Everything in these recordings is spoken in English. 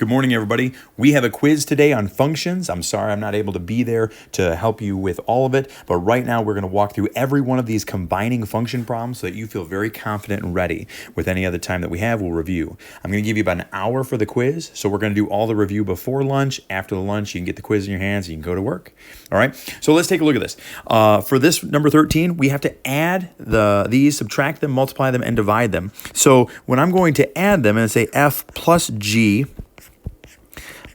Good morning, everybody. We have a quiz today on functions. I'm sorry I'm not able to be there to help you with all of it, but right now we're going to walk through every one of these combining function problems so that you feel very confident and ready. With any other time that we have, we'll review. I'm going to give you about an hour for the quiz, so we're going to do all the review before lunch. After the lunch, you can get the quiz in your hands and you can go to work. All right, so let's take a look at this. For this number 13, we have to add these, subtract them, multiply them, and divide them. So when I'm going to add them and say f plus g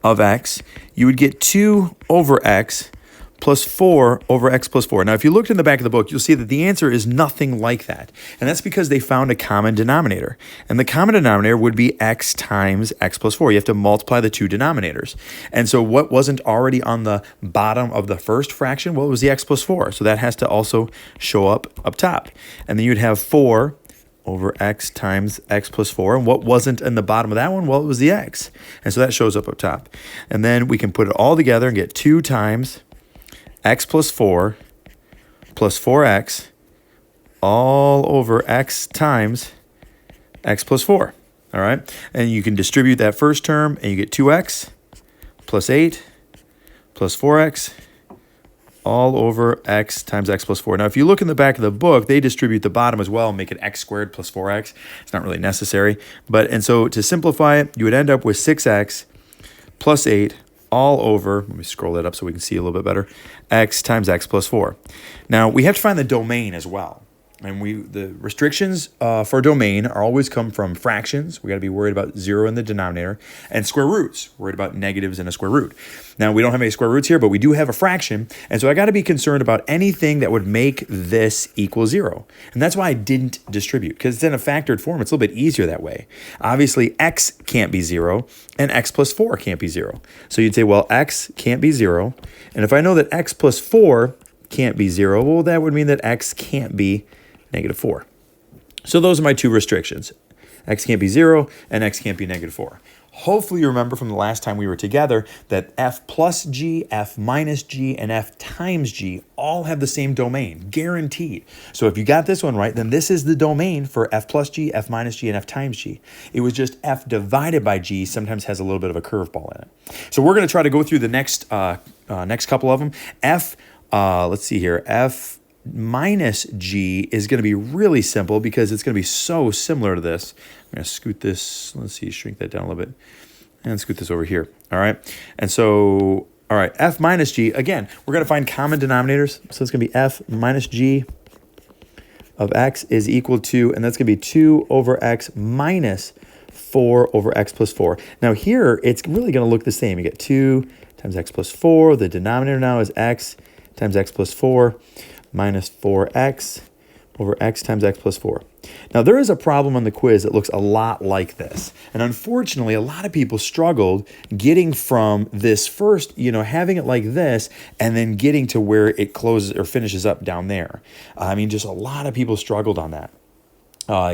of x, you would get 2 over x plus 4 over x plus 4. Now, if you looked in the back of the book, you'll see that the answer is nothing like that. And that's because they found a common denominator. And the common denominator would be x times x plus 4. You have to multiply the two denominators. And so what wasn't already on the bottom of the first fraction? Well, it was the x plus 4. So that has to also show up top. And then you'd have 4 over x times x plus 4. And what wasn't in the bottom of that one? Well, it was the x. And so that shows up top. And then we can put it all together and get 2 times x plus 4 plus 4x all over x times x plus 4. All right? And you can distribute that first term, and you get 2x plus 8 plus 4x all over x times x plus 4. Now, if you look in the back of the book, they distribute the bottom as well and make it x squared plus 4x. It's not really necessary. And so to simplify it, you would end up with 6x plus 8 all over, let me scroll that up so we can see a little bit better, x times x plus 4. Now, we have to find the domain as well. And the restrictions for domain are always come from fractions. We got to be worried about 0 in the denominator, and square roots, worried about negatives in a square root. Now, we don't have any square roots here, but we do have a fraction. And so I got to be concerned about anything that would make this equal 0. And that's why I didn't distribute, because it's in a factored form. It's a little bit easier that way. Obviously, x can't be 0, and x plus 4 can't be 0. So you'd say, well, x can't be 0. And if I know that x plus 4 can't be 0, well, that would mean that x can't be -4. So those are my two restrictions. X can't be 0 and x can't be -4. Hopefully you remember from the last time we were together that f plus g, f minus g, and f times g all have the same domain, guaranteed. So if you got this one right, then this is the domain for f plus g, f minus g, and f times g. It was just f divided by g sometimes has a little bit of a curveball in it. So we're going to try to go through the next couple of them. Let's see here, f minus g is going to be really simple because it's going to be so similar to this. I'm going to scoot this, let's see, shrink that down a little bit, and scoot this over here. All right, and so, all right, f minus g, again, we're going to find common denominators. So it's going to be f minus g of x is equal to, and that's going to be 2 over x minus 4 over x plus 4. Now here, it's really going to look the same. You get 2 times x plus 4. The denominator now is x times x plus 4. Minus 4x over x times x plus 4. Now, there is a problem on the quiz that looks a lot like this. And unfortunately, a lot of people struggled getting from this first, having it like this, and then getting to where it closes or finishes up down there. Just a lot of people struggled on that.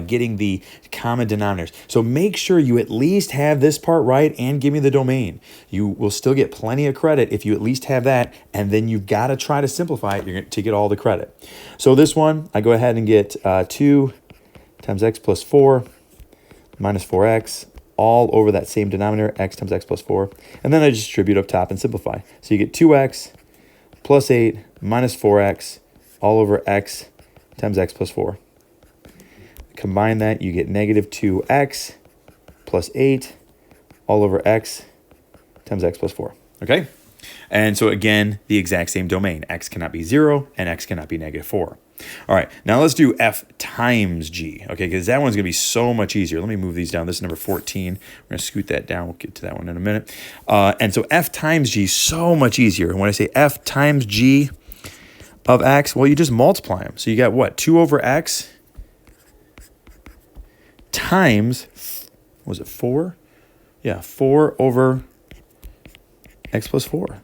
Getting the common denominators. So make sure you at least have this part right and give me the domain. You will still get plenty of credit if you at least have that, and then you've got to try to simplify it to get all the credit. So this one, I go ahead and get 2 times x plus 4 minus 4x all over that same denominator, x times x plus 4. And then I distribute up top and simplify. So you get 2x plus 8 minus 4x all over x times x plus 4. Combine that, you get -2x plus 8 all over x times x plus 4. Okay? And so again, the exact same domain. X cannot be 0 and x cannot be -4. All right, now let's do f times g, okay, because that one's going to be so much easier. Let me move these down. This is number 14. We're going to scoot that down. We'll get to that one in a minute. And so f times g is so much easier. And when I say f times g of x, well, you just multiply them. So you got what? 2 over x times, was it 4? Yeah, 4 over x plus 4.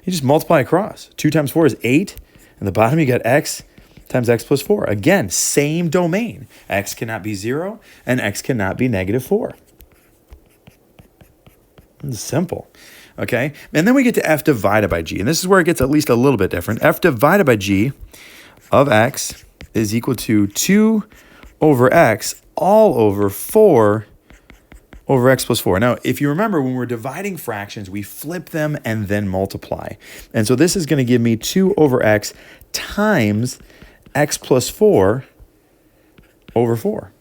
You just multiply across. 2 times 4 is 8. And the bottom you got x times x plus 4. Again, same domain. X cannot be 0 and x cannot be -4. It's simple. Okay, and then we get to f divided by g. And this is where it gets at least a little bit different. F divided by g of x is equal to 2 over x all over 4 over x plus 4. Now, if you remember, when we're dividing fractions, we flip them and then multiply. And so this is going to give me 2 over x times x plus 4 over 4.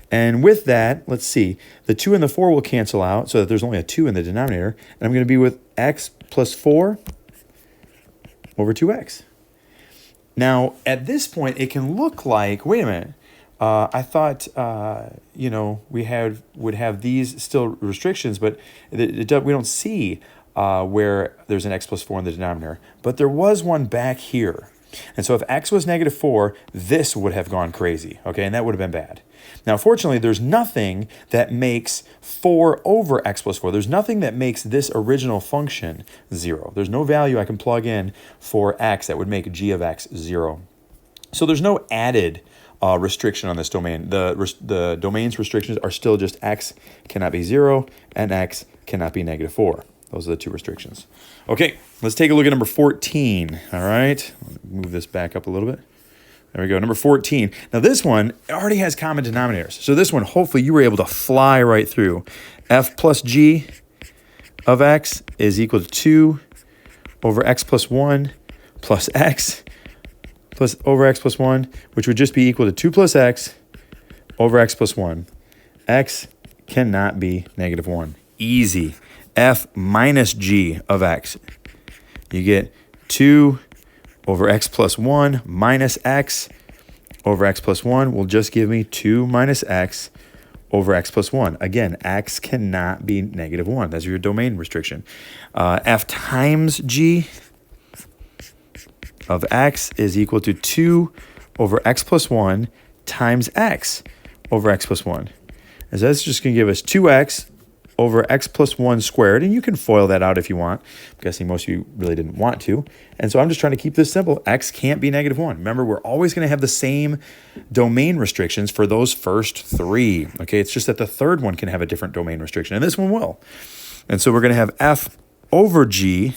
And with that, let's see, the 2 and the 4 will cancel out so that there's only a 2 in the denominator. And I'm going to be with x plus 4 over 2x. Now, at this point, it can look like, wait a minute, I thought, we would have these still restrictions, but we don't see where there's an x plus 4 in the denominator. But there was one back here. And so if x was negative 4, this would have gone crazy, okay? And that would have been bad. Now, fortunately, there's nothing that makes 4 over x plus 4. There's nothing that makes this original function 0. There's no value I can plug in for x that would make g of x 0. So there's no added restriction on this domain. The domain's restrictions are still just x cannot be 0 and x cannot be negative 4. Those are the two restrictions. Okay, let's take a look at number 14. All right, move this back up a little bit. There we go, number 14. Now this one already has common denominators. So this one, hopefully you were able to fly right through. F plus g of x is equal to 2 over x plus 1 plus x plus over x plus 1, which would just be equal to 2 plus x over x plus 1. X cannot be negative 1. Easy. F minus g of x. You get 2 over x plus 1 minus x over x plus 1 will just give me 2 minus x over x plus 1. Again, x cannot be negative 1. That's your domain restriction. F times g of x is equal to 2 over x plus 1 times x over x plus 1. And so that's just going to give us 2x over x plus 1 squared, and you can FOIL that out if you want. I'm guessing most of you really didn't want to. And so I'm just trying to keep this simple. X can't be negative 1. Remember, we're always going to have the same domain restrictions for those first 3. Okay, it's just that the third one can have a different domain restriction, and this one will. And so we're going to have f over g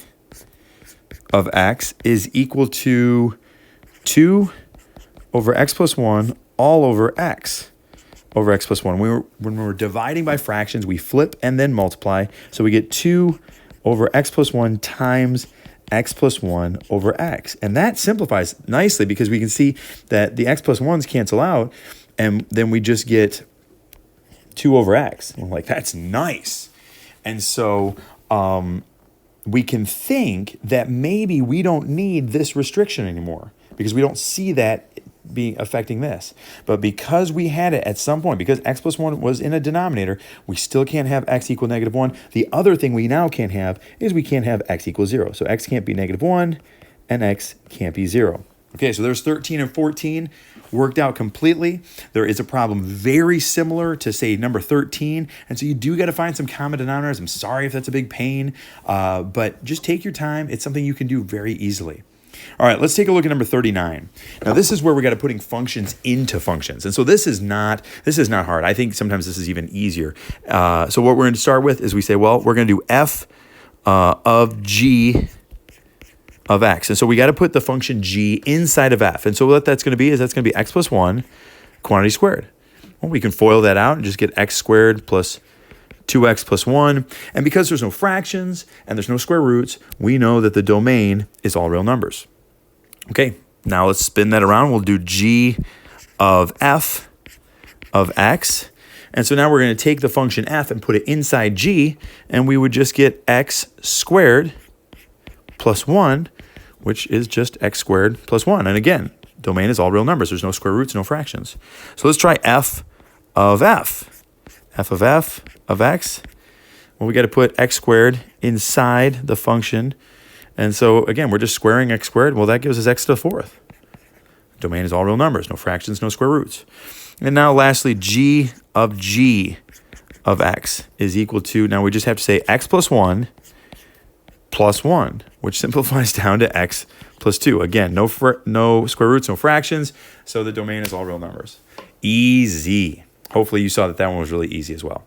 of x is equal to 2 over x plus 1 all over x over x plus 1. When we're dividing by fractions, we flip and then multiply. So we get 2 over x plus 1 times x plus 1 over x. And that simplifies nicely because we can see that the x plus 1s cancel out, and then we just get 2 over x. We're like, that's nice. And so we can think that maybe we don't need this restriction anymore because we don't see that being affecting this. But because we had it at some point, because x plus 1 was in a denominator, we still can't have x equal negative 1. The other thing we now can't have is we can't have x equals 0. So x can't be negative 1 and x can't be 0. Okay, so there's 13 and 14 worked out completely. There is a problem very similar to, say, number 13. And so you do got to find some common denominators. I'm sorry if that's a big pain, but just take your time. It's something you can do very easily. All right, let's take a look at number 39. Now, this is where we got to putting functions into functions. And so this is not hard. I think sometimes this is even easier. So what we're going to start with is we say, well, we're going to do f of g of x. And so we got to put the function g inside of f. And so what that's going to be is that's going to be x plus 1 quantity squared. Well, we can FOIL that out and just get x squared plus 2x plus 1. And because there's no fractions and there's no square roots, we know that the domain is all real numbers. Okay, now let's spin that around. We'll do g of f of x. And so now we're going to take the function f and put it inside g, and we would just get x squared plus 1, which is just x squared plus 1. And again, domain is all real numbers. There's no square roots, no fractions. So let's try f of f. F of f of x. Well, we got to put x squared inside the function. And so, again, we're just squaring x squared. Well, that gives us x to the 4th. Domain is all real numbers. No fractions, no square roots. And now, lastly, g of x is equal to, now we just have to say x plus 1 plus 1, which simplifies down to x plus 2. Again, no square roots, no fractions. So the domain is all real numbers. Easy. Hopefully you saw that one was really easy as well.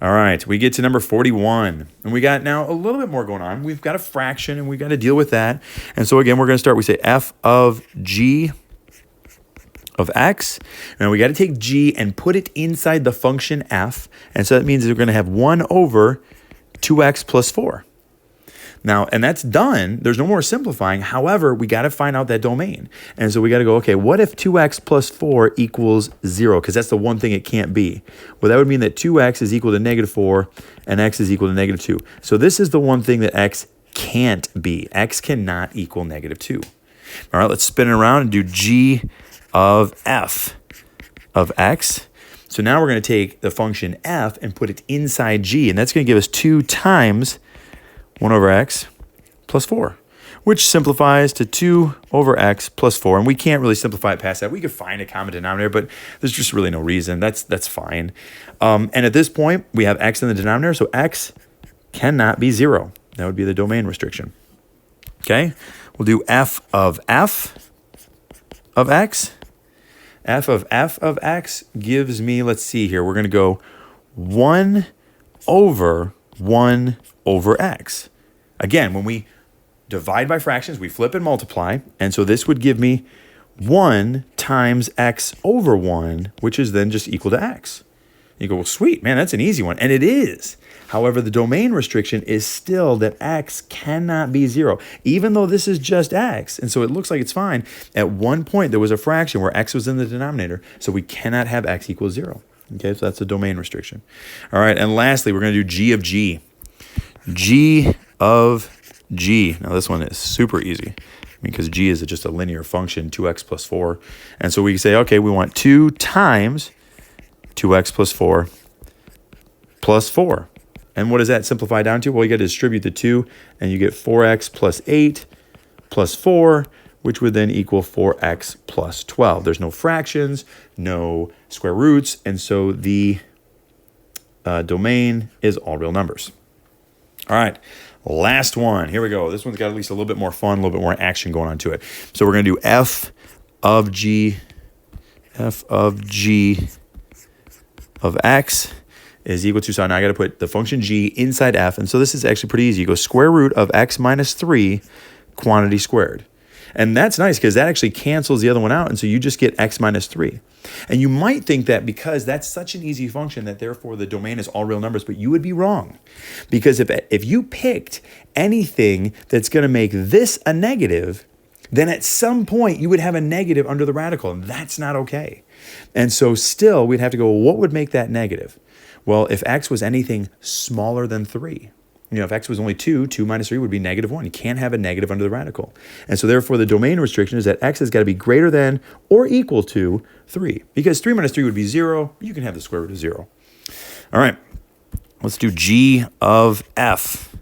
All right, we get to number 41, and we got now a little bit more going on. We've got a fraction, and we've got to deal with that. And so again, we're going to start. We say f of g of x. Now we got to take g and put it inside the function f. And so that means we're going to have 1 over 2x plus 4. Now, and that's done. There's no more simplifying. However, we got to find out that domain. And so we got to go, okay, what if 2x plus 4 equals 0? Because that's the one thing it can't be. Well, that would mean that 2x is equal to negative 4 and x is equal to negative 2. So this is the one thing that x can't be. X cannot equal negative 2. All right, let's spin it around and do g of f of x. So now we're going to take the function f and put it inside g. And that's going to give us 2 times 1 over x plus 4, which simplifies to 2 over x plus 4. And we can't really simplify it past that. We could find a common denominator, but there's just really no reason. That's fine. And at this point, we have x in the denominator, so x cannot be 0. That would be the domain restriction. Okay, we'll do f of x. F of x gives me, let's see here, we're going to go 1 over x. Again, when we divide by fractions, we flip and multiply. And so this would give me 1 times x over 1, which is then just equal to x. You go, well, sweet, man, that's an easy one. And it is. However, the domain restriction is still that x cannot be 0, even though this is just x. And so it looks like it's fine. At one point, there was a fraction where x was in the denominator, so we cannot have x equals 0. Okay, so that's a domain restriction. All right, and lastly, we're going to do g of g. G of g. Now, this one is super easy because g is just a linear function, 2x plus 4. And so we can say, okay, we want 2 times 2x plus 4 plus 4. And what does that simplify down to? Well, you got to distribute the 2, and you get 4x plus 8 plus 4, which would then equal 4x plus 12. There's no fractions, no square roots, and so the domain is all real numbers. All right, last one. Here we go. This one's got at least a little bit more fun, a little bit more action going on to it. So we're going to do f of g of x is equal to, so now I got to put the function g inside f. And so this is actually pretty easy. You go square root of x minus 3 quantity squared. And that's nice because that actually cancels the other one out. And so you just get x minus 3. And you might think that because that's such an easy function that therefore the domain is all real numbers, but you would be wrong. Because if you picked anything that's going to make this a negative, then at some point you would have a negative under the radical, and that's not okay. And so still we'd have to go, well, what would make that negative? Well, if x was anything smaller than 3, if x was only 2, 2 minus 3 would be negative 1. You can't have a negative under the radical. And so therefore the domain restriction is that x has got to be greater than or equal to 3. Because 3 minus 3 would be 0. You can have the square root of 0. All right, let's do g of f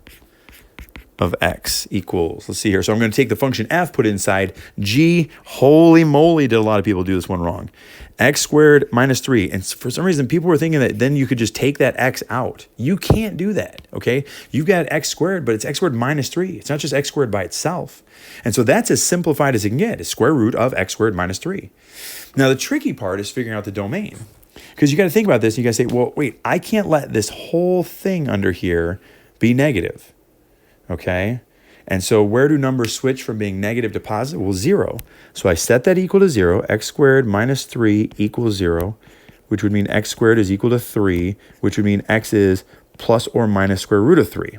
of x equals, let's see here. So I'm going to take the function f, put it inside g. Holy moly, did a lot of people do this one wrong. X squared minus 3. And for some reason, people were thinking that then you could just take that x out. You can't do that, okay? You've got x squared, but it's x squared minus 3. It's not just x squared by itself. And so that's as simplified as it can get. It's square root of x squared minus 3. Now, the tricky part is figuring out the domain. Because you got to think about this. You got to say, well, wait, I can't let this whole thing under here be negative. Okay, and so where do numbers switch from being negative to positive? Well, 0. So I set that equal to 0. X squared minus 3 equals 0, which would mean x squared is equal to 3, which would mean x is plus or minus square root of 3.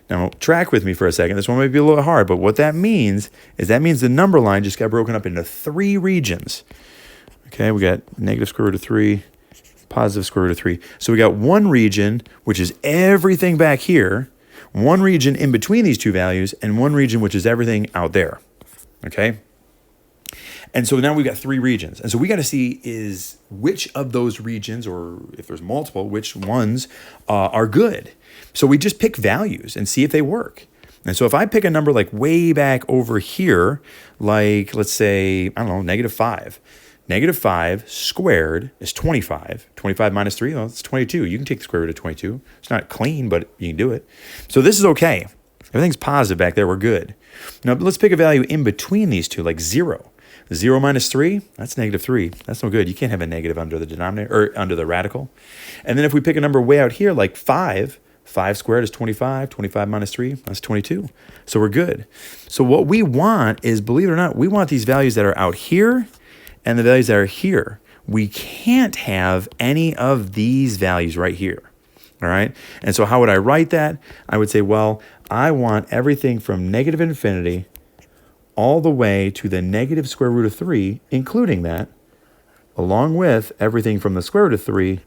Now, track with me for a second. This one might be a little hard, but what that means is the number line just got broken up into 3 regions. Okay, we got negative square root of 3, positive square root of 3. So we got one region, which is everything back here, one region in between these two values, and one region which is everything out there, okay? And so now we've got 3 regions. And so we got to see is which of those regions, or if there's multiple, which ones are good. So we just pick values and see if they work. And so if I pick a number like way back over here, like let's say, I don't know, negative 5. Negative 5 squared is 25. 25 minus 3, well, it's 22. You can take the square root of 22. It's not clean, but you can do it. So this is okay. Everything's positive back there. We're good. Now let's pick a value in between these two, like 0. 0 minus 3, that's negative 3. That's no good. You can't have a negative under the denominator or under the radical. And then if we pick a number way out here, like 5, 5 squared is 25. 25 minus 3, that's 22. So we're good. So what we want is, believe it or not, we want these values that are out here and the values that are here. We can't have any of these values right here. All right. And so how would I write that? I would say, well, I want everything from negative infinity all the way to the negative square root of 3, including that, along with everything from the square root of 3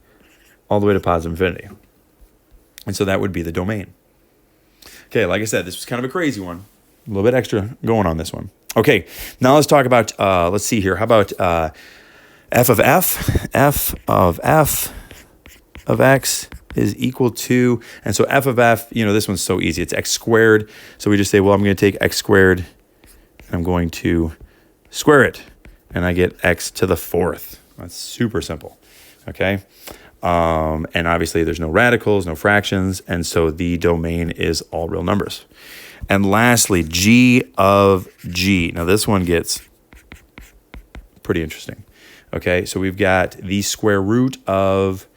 all the way to positive infinity. And so that would be the domain. Okay, like I said, this was kind of a crazy one. A little bit extra going on this one. Okay, now let's talk about, let's see here. How about f of f? F of x is equal to, and so f of f, this one's so easy. It's x squared. So we just say, well, I'm going to take x squared, and I'm going to square it, and I get x to the 4th. That's super simple, okay? And obviously there's no radicals, no fractions, and so the domain is all real numbers. And lastly, g of g. Now this one gets pretty interesting, okay? So we've got the square root of,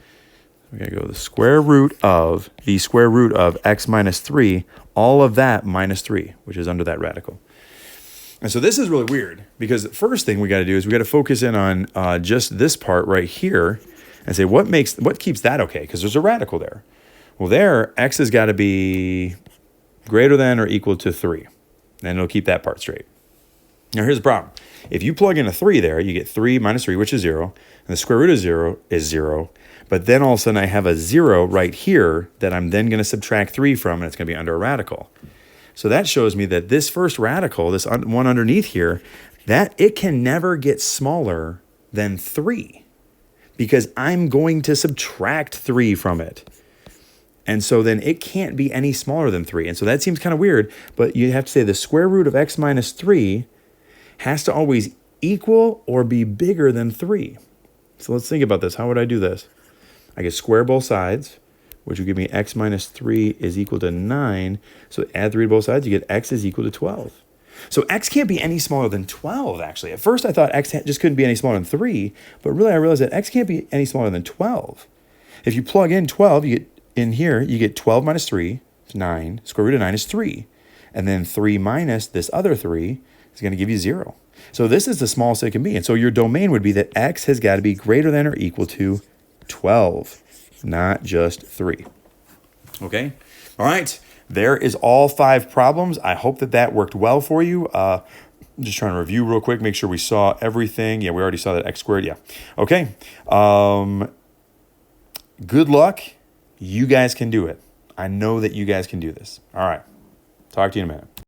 we gotta go the square root of x minus 3, all of that minus 3, which is under that radical. And so this is really weird because the first thing we got to do is we got to focus in on just this part right here and say what keeps that okay, because there's a radical there. Well, there x has got to be greater than or equal to 3, and it'll keep that part straight. Now here's the problem. If you plug in a 3 there, you get 3 minus 3, which is 0, and the square root of 0 is 0. But then all of a sudden I have a 0 right here that I'm then going to subtract 3 from, and it's going to be under a radical. So that shows me that this first radical, this one underneath here, that it can never get smaller than 3 because I'm going to subtract 3 from it. And so then it can't be any smaller than 3. And so that seems kind of weird, but you have to say the square root of x minus 3 has to always equal or be bigger than 3. So let's think about this. How would I do this? I could square both sides, which would give me x minus 3 is equal to 9. So add 3 to both sides, you get x is equal to 12. So x can't be any smaller than 12, actually. At first, I thought x just couldn't be any smaller than 3, but really I realized that x can't be any smaller than 12. If you plug in 12, you get in here, you get 12 minus 3, 9. Square root of 9 is 3. And then 3 minus this other 3 is going to give you 0. So this is the smallest it can be. And so your domain would be that x has got to be greater than or equal to 12, not just 3. Okay? All right. There is all 5 problems. I hope that worked well for you. Just trying to review real quick, make sure we saw everything. Yeah, we already saw that x squared. Yeah. Okay. Good luck. You guys can do it. I know that you guys can do this. All right. Talk to you in a minute.